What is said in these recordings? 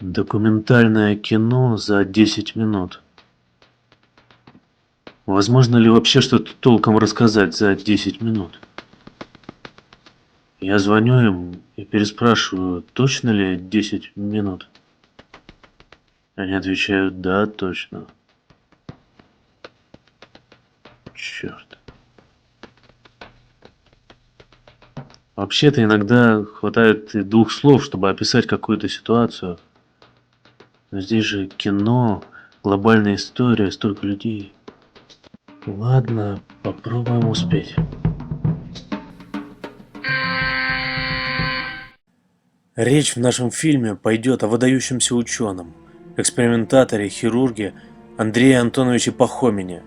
Документальное кино за 10 минут. Возможно ли вообще что-то толком рассказать за 10 минут? Я звоню им и переспрашиваю, точно ли 10 минут? Они отвечают, да, точно. Черт. Вообще-то иногда хватает и 2 слов, чтобы описать какую-то ситуацию. Но здесь же кино, глобальная история, столько людей. Ладно, попробуем успеть. Речь в нашем фильме пойдет о выдающемся ученом, экспериментаторе, хирурге Андрее Антоновиче Пахомине.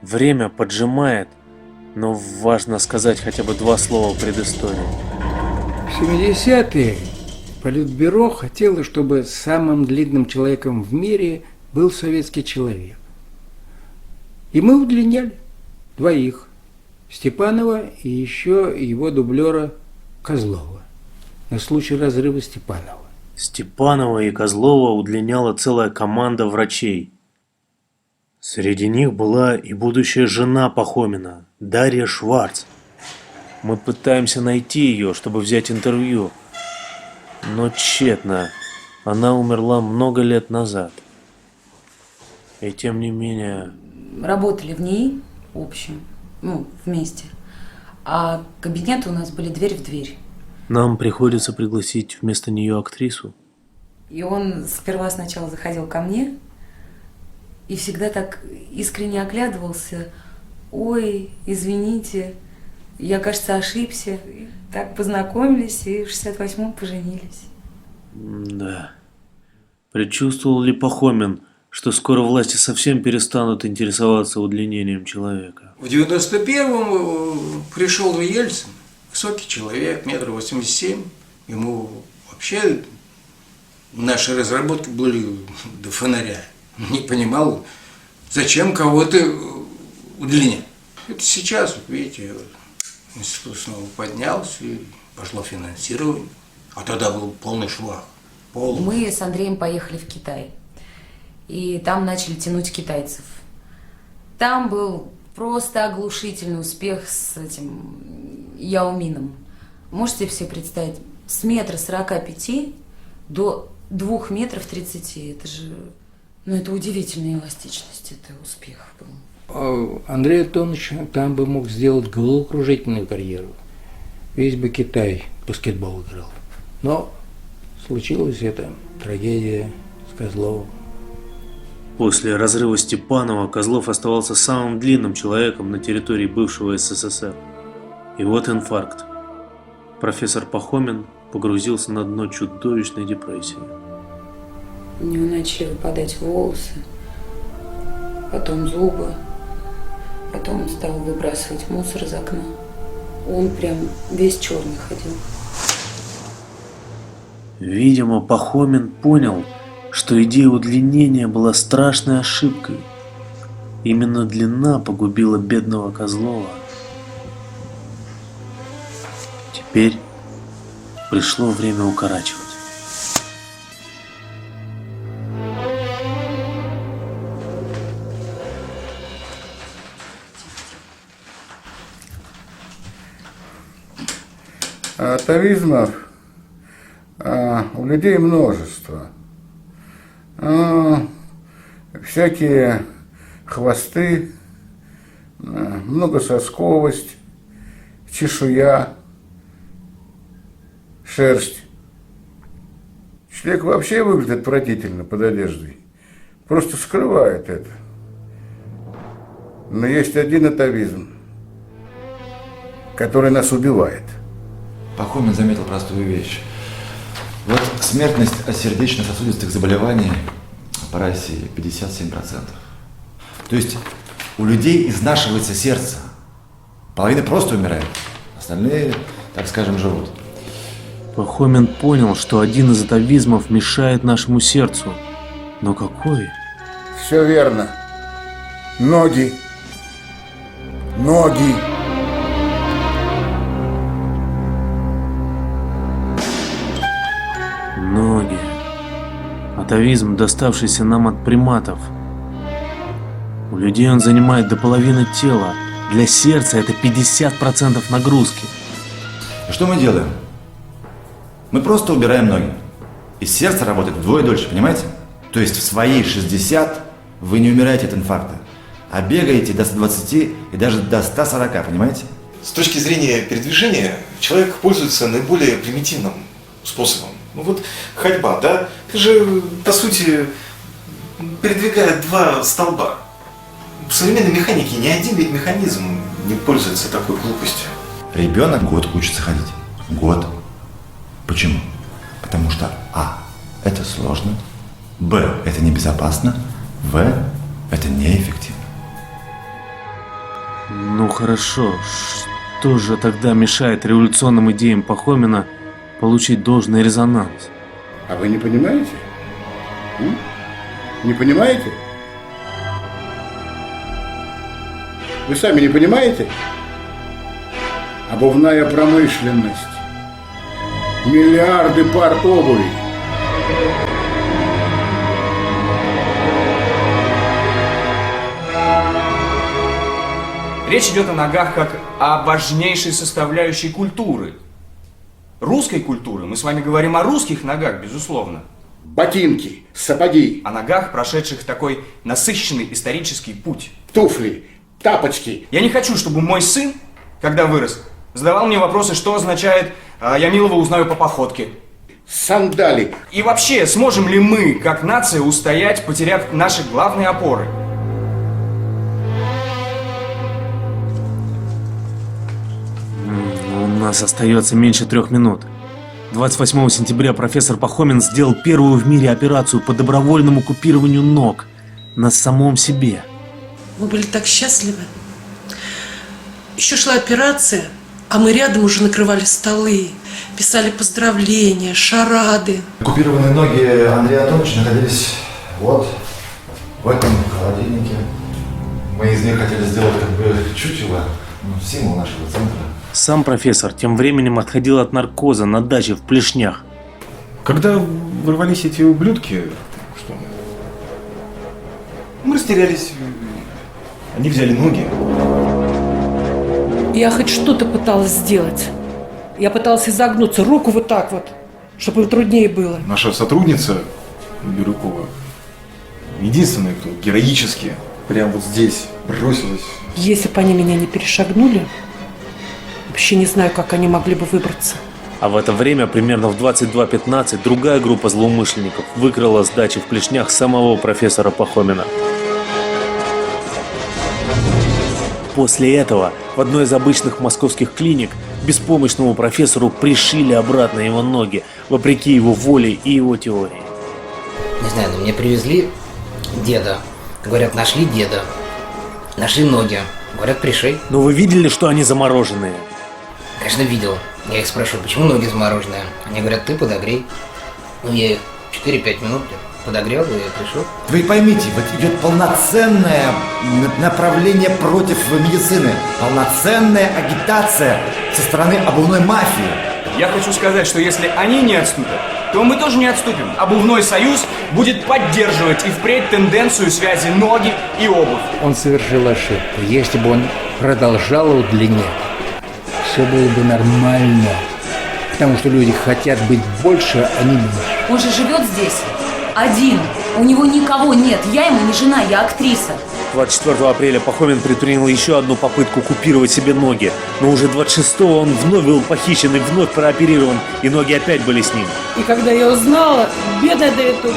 Время поджимает, но важно сказать хотя бы 2 слова предыстории. В 70-е Политбюро хотело, чтобы самым длинным человеком в мире был советский человек. И мы удлиняли 2: Степанова и еще его дублера Козлова на случай разрыва Степанова. Степанова и Козлова удлиняла целая команда врачей. Среди них была и будущая жена Пахомина, Дарья Шварц. Мы пытаемся найти ее, чтобы взять интервью, но тщетно. Она умерла много лет назад. И тем не менее... Работали в ней общем, вместе. А кабинеты у нас были дверь в дверь. Нам приходится пригласить вместо нее актрису. И он сначала заходил ко мне и всегда так искренне оглядывался. Ой, извините, я, кажется, ошибся. И так познакомились и в 68-м поженились. Да. Предчувствовал ли Пахомин, что скоро власти совсем перестанут интересоваться удлинением человека? В 91-м пришел Ельцин, высокий человек, 1,87 м. Ему вообще наши разработки были до фонаря. Не понимал, зачем кого-то удлинять. Это сейчас, вот видите, институт снова поднялся, и пошло финансирование. А тогда был полный швах. Полный. Мы с Андреем поехали в Китай. И там начали тянуть китайцев. Там был просто оглушительный успех с этим Яо Мином. Можете себе представить, с 1,45 м до 2,30 метров. Это же, это удивительная эластичность, это успех был. Андрей Антонович там бы мог сделать головокружительную карьеру. Весь бы Китай в баскетбол играл. Но случилась эта трагедия с Козловым. После разрыва Степанова Козлов оставался самым длинным человеком на территории бывшего СССР. И вот инфаркт. Профессор Пахомин погрузился на дно чудовищной депрессии. У него начали выпадать волосы, потом зубы, потом он стал выбрасывать мусор из окна. Он прям весь черный ходил. Видимо, Пахомин понял, что идея удлинения была страшной ошибкой. Именно длина погубила бедного Козлова. Теперь пришло время укорачивать. Атовизмов у людей множество. Всякие хвосты, многососковость, чешуя, шерсть. Человек вообще выглядит отвратительно под одеждой. Просто скрывает это. Но есть один атовизм, который нас убивает. Пахомин заметил простую вещь. Вот смертность от сердечно-сосудистых заболеваний по России 57%. То есть у людей изнашивается сердце. Половина просто умирает, остальные, так скажем, живут. Пахомин понял, что один из атовизмов мешает нашему сердцу. Но какой? Все верно. Ноги. Ноги. Ноги. атовизм, доставшийся нам от приматов. У людей он занимает до половины тела. Для сердца это 50% нагрузки. И что мы делаем? Мы просто убираем ноги. И сердце работает вдвое дольше, понимаете? То есть в свои 60 вы не умираете от инфаркта, а бегаете до 120 и даже до 140, понимаете? С точки зрения передвижения, человек пользуется наиболее примитивным способом. Ну вот ходьба, да? Это же, по сути, передвигает два столба. В современной механике ни один ведь механизм не пользуется такой глупостью. Ребенок год учится ходить. Год. Почему? Потому что А. Это сложно. Б. Это небезопасно. В. Это неэффективно. Ну хорошо, что же тогда мешает революционным идеям Пахомина получить должный резонанс? А вы не понимаете? Не понимаете? Вы сами не понимаете? Обувная промышленность. Миллиарды пар обуви. Речь идет о ногах как о важнейшей составляющей культуры. Русской культуры. Мы с вами говорим о русских ногах, безусловно. Ботинки, сапоги, О ногах, прошедших такой насыщенный исторический путь. туфли, тапочки. Я не хочу, чтобы мой сын, когда вырос, задавал мне вопросы, что означает «я милого узнаю по походке». Сандали. И вообще, сможем ли мы, как нация, устоять, потеряв наши главные опоры? У нас остается меньше 3 минут. 28 сентября профессор Пахомин сделал первую в мире операцию по добровольному купированию ног на самом себе. Мы были так счастливы. Еще шла операция, а мы рядом уже накрывали столы, писали поздравления, шарады. Купированные ноги Андрея Антоновича находились вот в этом холодильнике. Мы из них хотели сделать как бы чучело, символ нашего центра. Сам профессор тем временем отходил от наркоза на даче в Плешнях. Когда ворвались эти ублюдки, что мы растерялись. Они взяли ноги. Я хоть что-то пыталась сделать. Я пыталась изогнуться, руку вот так вот, чтобы им труднее было. Наша сотрудница Бирюкова единственная, кто героически прямо вот здесь бросилась. Если бы они меня не перешагнули, вообще не знаю, как они могли бы выбраться. А в это время, примерно в 22:15, другая группа злоумышленников выкрала с дачи в Плешнях самого профессора Пахомина. После этого в одной из обычных московских клиник беспомощному профессору пришили обратно его ноги, вопреки его воле и его теории. Не знаю, но мне привезли деда. Говорят, нашли деда. Нашли ноги. Говорят, пришей. Но вы видели, что они замороженные? Конечно, видел. Я их спрашиваю, почему ноги замороженные? Они говорят, ты подогрей. Ну, я их 4-5 минут подогрел, и я пришел. Вы поймите, вот идет полноценное направление против медицины, полноценная агитация со стороны обувной мафии. Я хочу сказать, что если они не отступят, то мы тоже не отступим. Обувной союз будет поддерживать и впредь тенденцию связи ноги и обувь. Он совершил ошибку. Если бы он продолжал удлинять, все было бы нормально. Потому что люди хотят быть больше, а не меньше. Он же живет здесь один. У него никого нет. Я ему не жена, я актриса. 24 апреля Пахомин предпринял еще одну попытку купировать себе ноги, но уже 26-го он вновь был похищен и вновь прооперирован, и ноги опять были с ним. И когда я узнала, бедная Давидович,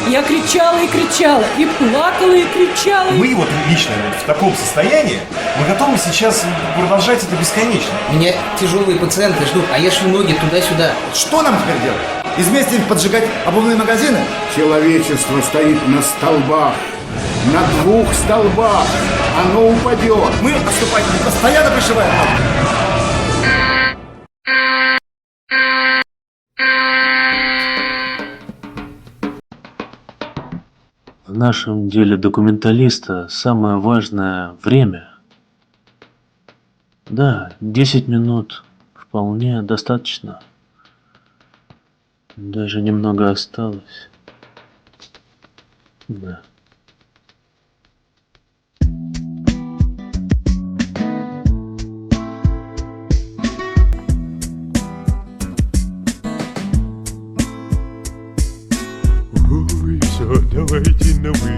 я кричала и кричала, и плакала и кричала. Мы вот лично в таком состоянии, мы готовы сейчас продолжать это бесконечно. Меня тяжелые пациенты ждут, а я шлю ноги туда-сюда. Что нам теперь делать? Из вместе поджигать обувные магазины? Человечество стоит на столбах. На 2 столбах. Оно упадет. Мы отступать постоянно пришиваем. В нашем деле документалиста самое важное – время. Да, 10 минут вполне достаточно. Даже немного осталось. Да. Ой, все, давайте на вы,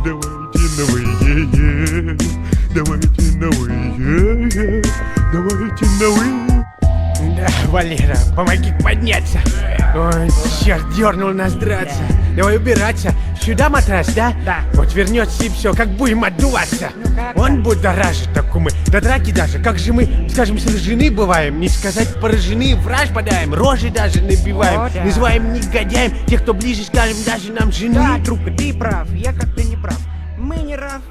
давайте на вы, давайте на вы, давайте на вы. Да, Валера, помоги подняться. Ой, черт, дернул нас драться. Давай убираться. Сюда матрас, да? Да. Вот вернется и все, как будем отдуваться. Он будоражит, так мы до драки даже. Как же мы, скажем, сражены бываем. Не сказать поражены, враж подаем, рожи даже набиваем. Да. Называем негодяем тех, кто ближе, скажем, даже нам жены. Да, друг, ты прав, я как-то не прав. Мы не равны.